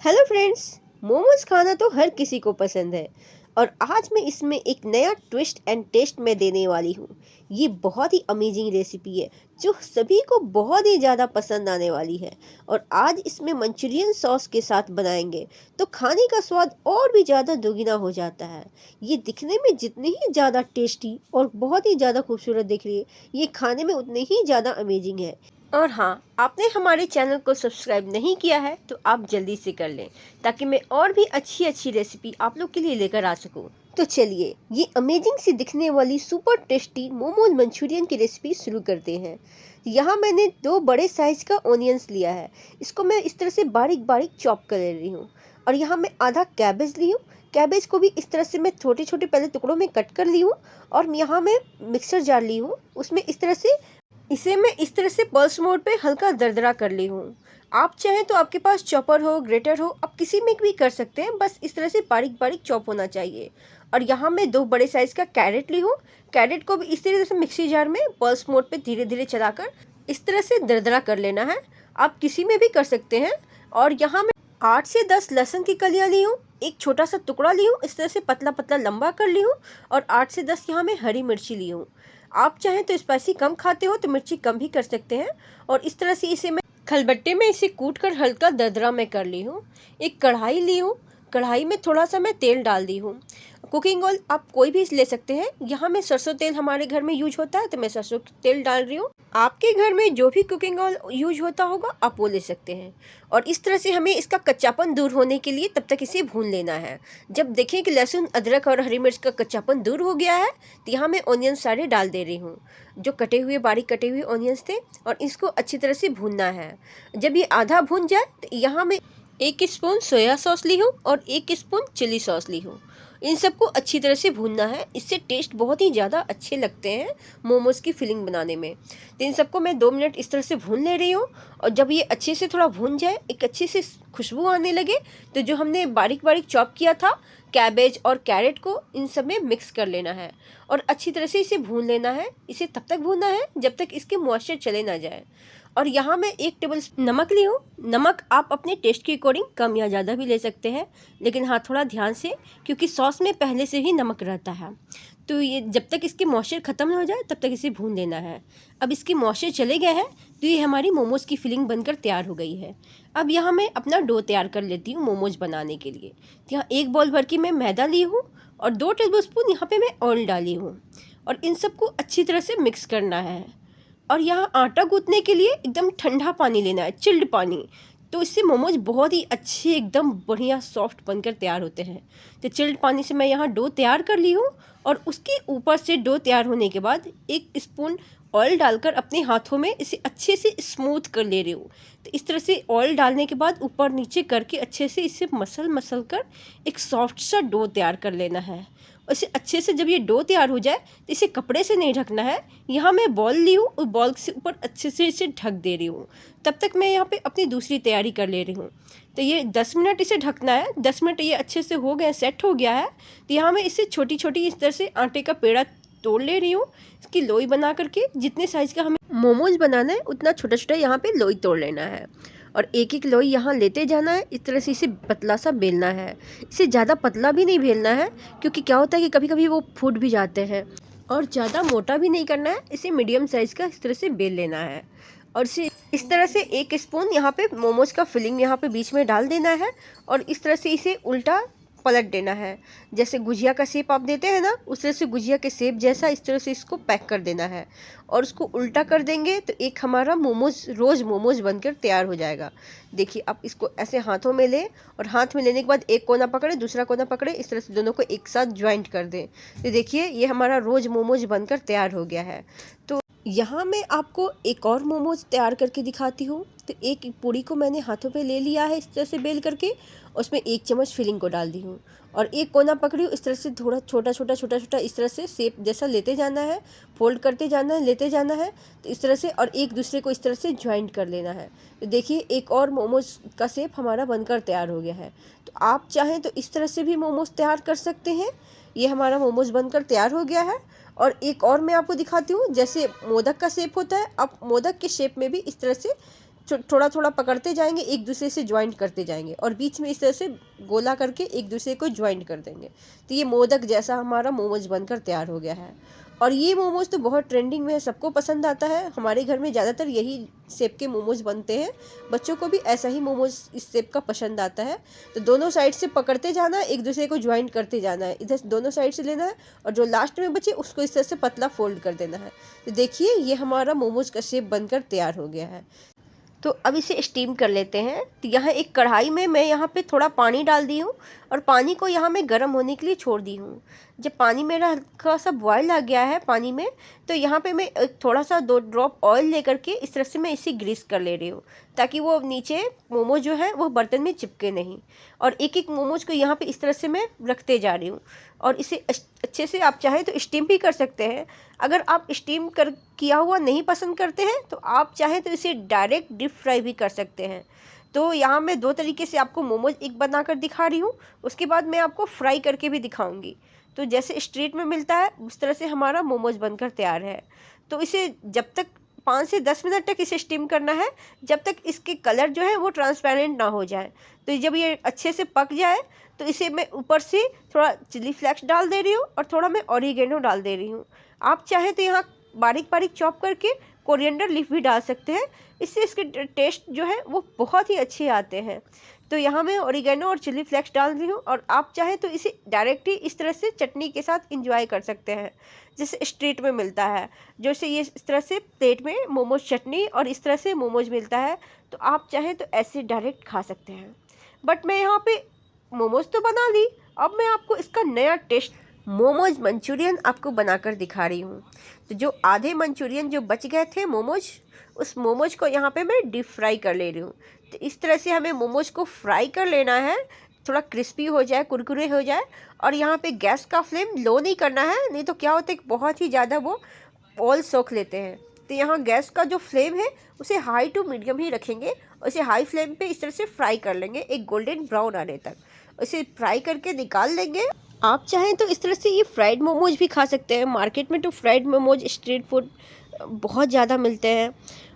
Hello friends. Momos खाना तो हर किसी को पसंद है और आज मैं इसमें एक नया ट्विस्ट एंड टेस्ट में देने वाली हूँ। ये बहुत ही अमेजिंग रेसिपी है जो सभी को बहुत ही ज़्यादा पसंद आने वाली है। और आज इसमें मंचूरियन सॉस के साथ बनाएंगे तो खाने का स्वाद और भी ज़्यादा दोगुना हो जाता है। ये दिखने में जितनी ही ज़्यादा टेस्टी और बहुत ही ज़्यादा खूबसूरत दिख रही है, ये खाने में उतनी ही ज़्यादा अमेजिंग है। और हाँ, आपने हमारे चैनल को सब्सक्राइब नहीं किया है तो आप जल्दी से कर लें ताकि मैं और भी अच्छी अच्छी रेसिपी आप लोग के लिए लेकर आ सकूं। तो चलिए ये अमेजिंग सी दिखने वाली सुपर टेस्टी मोमोज मंचूरियन की रेसिपी शुरू करते हैं। यहाँ मैंने 2 बड़े साइज का ऑनियंस लिया है। इसको मैं इस तरह से बारीक बारीक चॉप कर ले रही हूँ। और यहाँ मैं आधा कैबेज ली हूँ। कैबेज को भी इस तरह से मैं छोटे छोटे पहले टुकड़ों में कट कर ली हूँ। और यहाँ मैं मिक्सर जार ली हूँ, उसमें इस तरह से इसे मैं इस तरह से पल्स मोड पे हल्का दरदरा कर ली हूँ। आप चाहें तो आपके पास चॉपर हो, ग्रेटर हो, आप किसी में भी कर सकते हैं, बस इस तरह से बारीक बारीक चॉप होना चाहिए। और यहाँ मैं 2 बड़े साइज का कैरेट ली हूँ। कैरेट को भी इस तरह से मिक्सी जार में पल्स मोड पे धीरे धीरे चलाकर इस तरह से दरदरा कर लेना है। आप किसी में भी कर सकते हैं। और यहाँ मैं 8 से 10 लहसुन की कलियाँ ली हूँ। एक छोटा सा टुकड़ा ली हूँ, इस तरह से पतला पतला लंबा कर ली हूँ। और 8 से 10 यहाँ मैं हरी मिर्ची ली हूँ। आप चाहें तो स्पाइसी कम खाते हो तो मिर्ची कम भी कर सकते हैं। और इस तरह से इसे मैं खलबट्टे में इसे कूट कर हल्का दरदरा में कर ली हूँ। एक कढ़ाई ली हूँ। कढ़ाई में थोड़ा सा मैं तेल डाल दी हूँ। कुकिंग ऑयल आप कोई भी ले सकते हैं। यहाँ मैं सरसों तेल हमारे घर में यूज होता है तो मैं सरसों तेल डाल रही हूँ। आपके घर में जो भी कुकिंग ऑयल यूज होता होगा आप वो ले सकते हैं। और इस तरह से हमें इसका कच्चापन दूर होने के लिए तब तक इसे भून लेना है। जब देखें कि लहसुन, अदरक और हरी मिर्च का कच्चापन दूर हो गया है तो यहाँ मैं ऑनियन सारे डाल दे रही हूँ, जो कटे हुए बारीक कटे हुए ऑनियंस थे। और इसको अच्छी तरह से भूनना है। जब ये आधा भून जाए तो यहाँ मैं 1 स्पून सोया सॉस ली हूँ और 1 स्पून चिली सॉस ली हूँ। इन सबको अच्छी तरह से भूनना है, इससे टेस्ट बहुत ही ज़्यादा अच्छे लगते हैं मोमोज़ की फिलिंग बनाने में। तो इन सबको मैं 2 मिनट इस तरह से भून ले रही हूँ। और जब ये अच्छे से थोड़ा भून जाए, एक अच्छी से खुशबू आने लगे, तो जो हमने बारीक बारीक चॉप किया था कैबेज और कैरेट को इन सब में मिक्स कर लेना है। और अच्छी तरह से इसे भून लेना है। इसे तब तक भूनना है जब तक इसके मॉइस्चर चले ना जाए। और यहाँ मैं 1 टेबल नमक ली हूँ। नमक आप अपने टेस्ट के अकॉर्डिंग कम या ज़्यादा भी ले सकते हैं, लेकिन हाँ थोड़ा ध्यान से, क्योंकि सॉस में पहले से ही नमक रहता है। तो ये जब तक इसके मॉइस्चर ख़त्म हो जाए तब तक इसे भून लेना है। अब इसके मॉइस्चर चले गए हैं तो ये हमारी मोमोज़ की फिलिंग बनकर तैयार हो गई है। अब यहाँ मैं अपना डो तैयार कर लेती हूँ मोमोज़ बनाने के लिए। तो यहाँ 1 बॉल भर की मैं मैदा ली हूँ और 2 टेबलस्पून यहाँ पे मैं ऑयल डाली हूँ। और इन सबको अच्छी तरह से मिक्स करना है। और यहाँ आटा गूंथने के लिए एकदम ठंडा पानी लेना है, चिल्ड पानी। तो इससे मोमोज बहुत ही अच्छे एकदम बढ़िया सॉफ्ट बनकर तैयार होते हैं। तो चिल्ड पानी से मैं यहाँ डो तैयार कर ली हूँ। और उसके ऊपर से डो तैयार होने के बाद 1 स्पून ऑयल डालकर अपने हाथों में इसे अच्छे से स्मूथ कर ले रही हूँ। तो इस तरह से ऑयल डालने के बाद ऊपर नीचे करके अच्छे से इसे मसल मसल कर एक सॉफ्ट सा डो तैयार कर लेना है। इसे अच्छे से जब ये डो तैयार हो जाए तो इसे कपड़े से नहीं ढकना है। यहाँ मैं बॉल ली हूँ और बॉल से ऊपर अच्छे से इसे ढक दे रही हूँ। तब तक मैं यहाँ पे अपनी दूसरी तैयारी कर ले रही हूँ। तो ये 10 मिनट इसे ढकना है। 10 मिनट ये अच्छे से हो गए, सेट हो गया है। तो यहाँ मैं इसे छोटी छोटी इस तरह से आटे का पेड़ा तोड़ ले रही हूँ। इसकी लोई बना करके जितने साइज़ का हमें मोमोज बनाना है उतना छोटा छोटा यहाँ पे लोई तोड़ लेना है। और एक एक लोई यहाँ लेते जाना है। इस तरह से इसे पतला सा बेलना है। इसे ज़्यादा पतला भी नहीं बेलना है, क्योंकि क्या होता है कि कभी कभी वो फूट भी जाते हैं। और ज़्यादा मोटा भी नहीं करना है, इसे मीडियम साइज़ का इस तरह से बेल लेना है। और इसे इस तरह से 1 स्पून यहाँ पे मोमोज का फिलिंग यहाँ पे बीच में डाल देना है। और इस तरह से इसे उल्टा पलट देना है। जैसे गुजिया का शेप आप देते हैं ना, उस तरह से गुजिया के शेप जैसा इस तरह से इसको पैक कर देना है। और उसको उल्टा कर देंगे तो एक हमारा मोमोज रोज़ मोमोज बनकर तैयार हो जाएगा। देखिए आप इसको ऐसे हाथों में लें और हाथ में लेने के बाद एक कोना पकड़े, दूसरा कोना पकड़े, इस तरह से दोनों को एक साथ ज्वाइंट कर दें। तो देखिए ये हमारा रोज़ मोमोज बनकर तैयार हो गया है। तो यहाँ मैं आपको एक और मोमोज तैयार करके दिखाती हूँ। तो एक पूड़ी को मैंने हाथों पे ले लिया है इस तरह से बेल करके, उसमें 1 चम्मच फिलिंग को डाल दी हूँ। और एक कोना पकड़ी हूँ, इस तरह से थोड़ा छोटा छोटा छोटा छोटा इस तरह से शेप जैसा लेते जाना है, फोल्ड करते जाना है, लेते जाना है। तो इस तरह से और एक दूसरे को इस तरह से ज्वाइंट कर लेना है। तो देखिए एक और मोमोज का शेप हमारा बनकर तैयार हो गया है। तो आप चाहें तो इस तरह से भी मोमोज तैयार कर सकते हैं। ये हमारा मोमोज बनकर तैयार हो गया है। और एक और मैं आपको दिखाती हूँ, जैसे मोदक का शेप होता है, आप मोदक के शेप में भी इस तरह से थोड़ा थोड़ा पकड़ते जाएंगे, एक दूसरे से ज्वाइंट करते जाएंगे और बीच में इस तरह से गोला करके एक दूसरे को ज्वाइंट कर देंगे। तो ये मोदक जैसा हमारा मोमोज बनकर तैयार हो गया है। और ये मोमोज तो बहुत ट्रेंडिंग में है, सबको पसंद आता है। हमारे घर में ज़्यादातर यही शेप के मोमोज बनते हैं, बच्चों को भी ऐसा ही मोमोज इस शेप का पसंद आता है। तो दोनों साइड से पकड़ते जाना है, एक दूसरे को ज्वाइंट करते जाना है, इधर दोनों साइड से लेना है और जो लास्ट में बचे उसको इस तरह से पतला फोल्ड कर देना है। तो देखिए ये हमारा मोमोज का शेप बनकर तैयार हो गया है। तो अब इसे स्टीम कर लेते हैं। तो यहाँ एक कढ़ाई में मैं यहाँ पे थोड़ा पानी डाल दी हूँ और पानी को यहाँ मैं गर्म होने के लिए छोड़ दी हूँ। जब पानी मेरा हल्का सा बॉयल आ गया है पानी में, तो यहाँ पे मैं एक थोड़ा सा 2 ड्रॉप ऑयल लेकर के इस तरह से मैं इसे ग्रीस कर ले रही हूँ, ताकि वो नीचे मोमोज जो है वो बर्तन में चिपके नहीं। और एक एक मोमोज को यहाँ पे इस तरह से मैं रखते जा रही हूँ। और इसे अच्छे से आप चाहें तो स्टीम भी कर सकते हैं। अगर आप स्टीम कर किया हुआ नहीं पसंद करते हैं तो आप चाहें तो इसे डायरेक्ट डीप फ्राई भी कर सकते हैं। तो यहाँ मैं 2 तरीके से आपको मोमोज एक बनाकर दिखा रही हूँ, उसके बाद मैं आपको फ्राई करके भी दिखाऊंगी। तो जैसे स्ट्रीट में मिलता है उस तरह से हमारा मोमोज बनकर तैयार है। तो इसे जब तक 5 से 10 मिनट तक इसे स्टीम करना है, जब तक इसके कलर जो है वो ट्रांसपेरेंट ना हो जाए। तो जब ये अच्छे से पक जाए तो इसे मैं ऊपर से थोड़ा चिली फ्लेक्स डाल दे रही हूँ और थोड़ा मैं ऑरिगेनो डाल दे रही हूँ। आप चाहें तो यहाँ बारीक बारीक चॉप करके कोरिएंडर लीफ भी डाल सकते हैं, इससे इसके टेस्ट जो है वो बहुत ही अच्छे आते हैं। तो यहाँ मैं ऑरिगेनो और चिली फ्लेक्स डाल रही हूँ और आप चाहें तो इसे डायरेक्ट ही इस तरह से चटनी के साथ इंजॉय कर सकते हैं, जैसे स्ट्रीट में मिलता है। जैसे ये इस तरह से प्लेट में मोमोज चटनी और इस तरह से मोमोज मिलता है, तो आप चाहें तो ऐसे डायरेक्ट खा सकते हैं। बट मैं यहाँ पे मोमोज तो बना ली, अब मैं आपको इसका नया टेस्ट मोमोज मंचूरियन आपको बनाकर दिखा रही हूँ। तो जो आधे मंचूरियन जो बच गए थे मोमोज, उस मोमोज को यहाँ पे मैं डीप फ्राई कर ले रही हूँ। तो इस तरह से हमें मोमोज को फ्राई कर लेना है, थोड़ा क्रिस्पी हो जाए, कुरकुरे हो जाए। और यहाँ पे गैस का फ्लेम लो नहीं करना है, नहीं तो क्या होता है कि बहुत ही ज़्यादा वो ऑयल सोख लेते हैं। तो यहाँ गैस का जो फ्लेम है उसे हाई टू मीडियम ही रखेंगे और इसे हाई फ्लेम पे इस तरह से फ्राई कर लेंगे एक गोल्डन ब्राउन आने तक। इसे फ्राई करके निकाल लेंगे। आप चाहें तो इस तरह से ये फ्राइड मोमोज भी खा सकते हैं। मार्केट में तो फ्राइड मोमोज स्ट्रीट फूड बहुत ज़्यादा मिलते हैं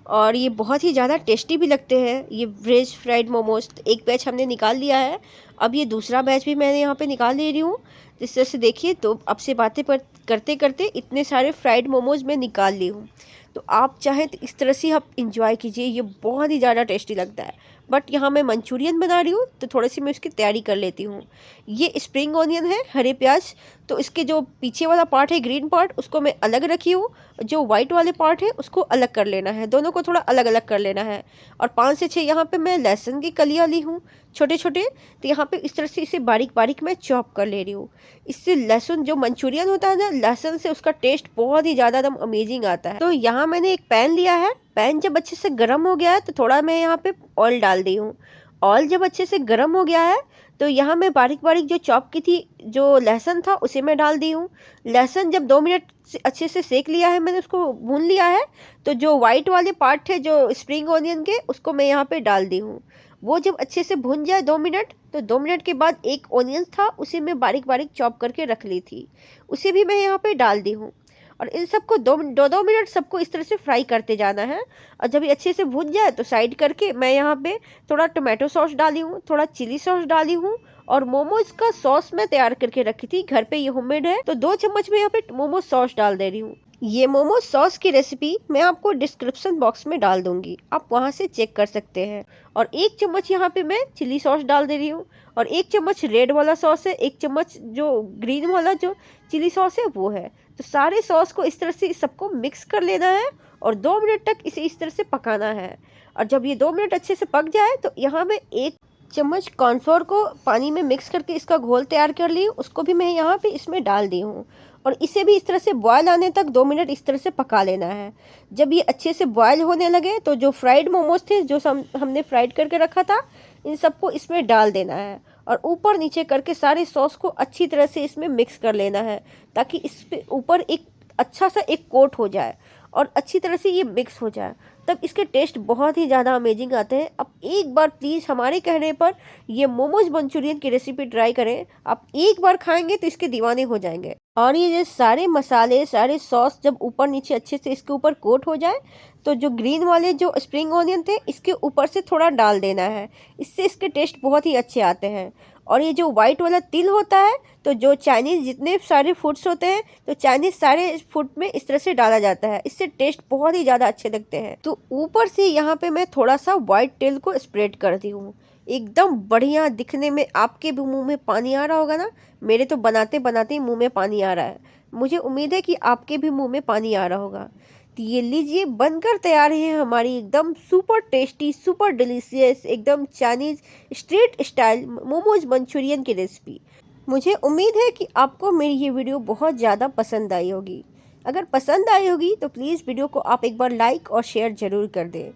और ये बहुत ही ज़्यादा टेस्टी भी लगते हैं। ये वेज फ्राइड मोमोज एक बैच हमने निकाल लिया है, अब ये दूसरा बैच भी मैंने यहाँ पे निकाल ले रही हूँ। इस तरह से देखिए, तो अब से बातें करते करते इतने सारे फ्राइड मोमोज मैं निकाल ली हूँ। तो आप चाहें तो इस तरह से आप इंजॉय कीजिए, ये बहुत ही ज़्यादा टेस्टी लगता है। बट यहाँ मैं मंचूरियन बना रही हूँ तो थोड़ी सी मैं उसकी तैयारी कर लेती हूँ। ये स्प्रिंग ऑनियन है, हरे प्याज, तो इसके जो पीछे वाला पार्ट है ग्रीन पार्ट उसको मैं अलग रखी हूँ, जो वाइट वाले पार्ट है उसको अलग कर लेना है, दोनों को थोड़ा अलग अलग कर लेना है। और 5 से 6 यहाँ पे मैं लहसुन की कलियाँ ली हूँ छोटे छोटे, तो यहाँ पे इस तरह से इसे बारीक बारीक मैं चॉप कर ले रही हूँ। इससे लहसुन जो मंचूरियन होता है ना, लहसुन से उसका टेस्ट बहुत ही ज़्यादा एकदम अमेजिंग आता है। तो यहाँ मैंने एक पैन लिया है, पैन जब अच्छे से गर्म हो गया है तो थोड़ा मैं यहाँ पे ऑयल डाल दी हूँ। ऑयल जब अच्छे से गर्म हो गया है तो यहाँ मैं बारीक बारीक जो चॉप की थी जो लहसुन था उसे मैं डाल दी हूँ। लहसुन जब 2 मिनट से अच्छे से सेक लिया है, मैंने उसको भून लिया है, तो जो वाइट वाले पार्ट थे जो स्प्रिंग ऑनियन के उसको मैं यहाँ पे डाल दी हूँ। वो जब अच्छे से भुन जाए 2 मिनट, तो 2 मिनट के बाद एक ऑनियन था उसे मैं बारीक बारीक चॉप करके रख ली थी, उसे भी मैं यहाँ पे डाल दी हूँ। और इन सबको 2 मिनट सबको इस तरह से फ्राई करते जाना है। और जब ये अच्छे से भुन जाए तो साइड करके मैं यहाँ पे थोड़ा टोमेटो सॉस डाली हूँ, थोड़ा चिली सॉस डाली हूँ और मोमोज का सॉस मैं तैयार करके रखी थी घर पे, ये होममेड है, तो 2 चम्मच में यहाँ पे मोमोज सॉस डाल दे रही हूँ। ये मोमोज सॉस की रेसिपी मैं आपको डिस्क्रिप्शन बॉक्स में डाल दूंगी, आप वहाँ से चेक कर सकते हैं। और 1 चम्मच यहाँ पे मैं चिली सॉस डाल दे रही हूँ और 1 चम्मच रेड वाला सॉस है, 1 चम्मच जो ग्रीन वाला जो चिली सॉस है वो है। तो सारे सॉस को इस तरह से सबको मिक्स कर लेना है और 2 मिनट तक इसे इस तरह से पकाना है। और जब ये 2 मिनट अच्छे से पक जाए तो यहाँ मैं 1 चम्मच कॉर्नफ्लोर को पानी में मिक्स करके इसका घोल तैयार कर ली, उसको भी मैं यहाँ पे इसमें डाल दी हूँ। और इसे भी इस तरह से बॉयल आने तक 2 मिनट इस तरह से पका लेना है। जब ये अच्छे से बॉयल होने लगे तो जो फ्राइड मोमोज थे जो हमने फ्राइड करके रखा था, इन सबको इसमें डाल देना है और ऊपर नीचे करके सारे सॉस को अच्छी तरह से इसमें मिक्स कर लेना है, ताकि इस पे ऊपर एक अच्छा सा एक कोट हो जाए। और अच्छी तरह से ये मिक्स हो जाए, तब इसके टेस्ट बहुत ही ज़्यादा अमेजिंग आते हैं। आप एक बार प्लीज़ हमारे कहने पर ये मोमोज मंचूरियन की रेसिपी ट्राई करें। आप एक बार खाएंगे तो इसके दीवाने हो जाएंगे। और ये सारे मसाले, सारे सॉस जब ऊपर नीचे अच्छे से इसके ऊपर कोट हो जाए, तो जो ग्रीन वाले जो स्प्रिंग ऑनियन थे इसके ऊपर से थोड़ा डाल देना है। इससे इसके टेस्ट बहुत ही अच्छे आते हैं। और ये जो वाइट वाला तिल होता है, तो जो चाइनीज़ जितने सारे फूड्स होते हैं, तो चाइनीज़ सारे फूड में इस तरह से डाला जाता है। इससे टेस्ट बहुत ही ज़्यादा अच्छे लगते हैं। तो ऊपर से यहाँ पे मैं थोड़ा सा वाइट तिल को स्प्रेड करती हूँ। एकदम बढ़िया दिखने में। आपके भी मुंह में पानी आ रहा होगा ना, मेरे तो बनाते बनाते ही मुंह में पानी आ रहा है। मुझे उम्मीद है कि आपके भी मुंह में पानी आ रहा होगा। तो ये लीजिए, बनकर तैयार है हमारी एकदम सुपर टेस्टी, सुपर डिलीशियस, एकदम Chinese street style momos Manchurian की रेसिपी। मुझे उम्मीद है कि आपको मेरी ये वीडियो बहुत ज़्यादा पसंद आई होगी। अगर पसंद आई होगी तो प्लीज़ वीडियो को आप एक बार लाइक और शेयर ज़रूर कर दें,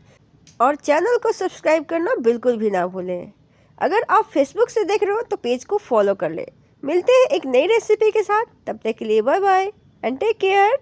और चैनल को सब्सक्राइब करना बिल्कुल भी ना भूलें। अगर आप फेसबुक से देख रहे हो तो पेज को फॉलो कर लें। मिलते हैं एक नई रेसिपी के साथ, तब तक के लिए bye bye and take care.